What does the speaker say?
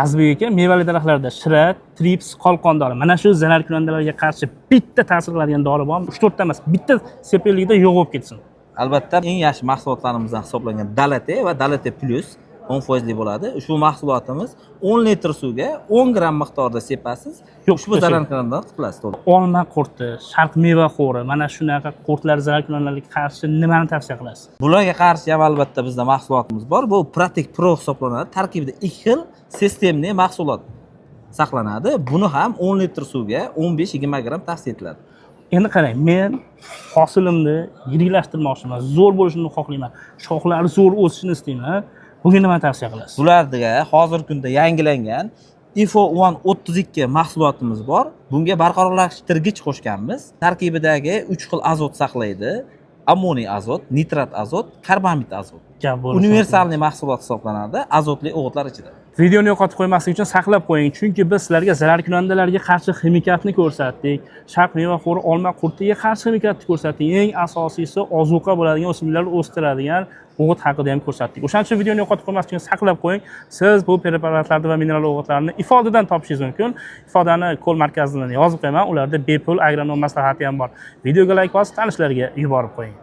Azbek aka mevali daraxtlarda shira, trips, qolqon dori. Mana shu zararkunandalarga qarshi bitta ta'sir qiladigan dori bormi? 3-4 ta emas, bitta sepillikda yo'q bo'lib ketsin. Albatta, eng yaxshi mahsulotlarimizdan hisoblangan Dalate va Dalate Plus 10% bo'ladi. Ushbu mahsulotimiz 10 litr suvga 10 gram miqdorda sepasiz. Ushbu zararkunandalardan qutulasiz. Olma qurti, sharq meva xo'ri, mana shunaqa qurtlar zararkunandalarga qarshi nimani tavsiya qilasiz? Bularga qarshi ham albatta bizda mahsulotimiz bor. Bu Protect Pro hisoblanadi. Tarkibida 2 xil sistemli mahsulot saqlanadi. Buni ham 10 litr suvga 15-20 gram tavsiya etiladi. Endi qarang, men hosilimni yiriklashtirmoqchiman, zo'r bo'lishini xohlayman. Shoxlari zo'r o'sishini istayman. Bugun nima tavsiya qilasiz? Bularga hozirgi kunda yangilangan Ifo 132 mahsulotimiz bor. Bunga barqarorlashtirgich qo'shganmiz. Tarkibidagi 3 xil azot saqlaydi. Ammoniy azot, nitrat azot, karbamid azot. Universalniy mahsulot hisoblanadi, azotli o'g'itlar ichida. Videoni yo'qotib qo'ymaslik uchun saqlab qo'ying, chunki biz sizlarga zararkunandalarga qarshi ximikatni ko'rsatdik. Sharq meva xo'ri olma qurtiga qarshi ximikatni ko'rsatdik. Eng asosiysi ozuqa bo'ladigan o'simliklarni o'stiradigan o'g'it haqida ham ko'rsatdik. O'shaning uchun videoni yo'qotib qo'ymaslik uchun saqlab qo'ying. Siz bu preparatlarni va mineral o'g'itlarni ifodadan topishingiz mumkin. Ifodani qo'l markazidan yozib qo'yaman. Ularda bepul agronom maslahati ham bor. Videoga layk bosib, tanishlarga yuborib qo'ying.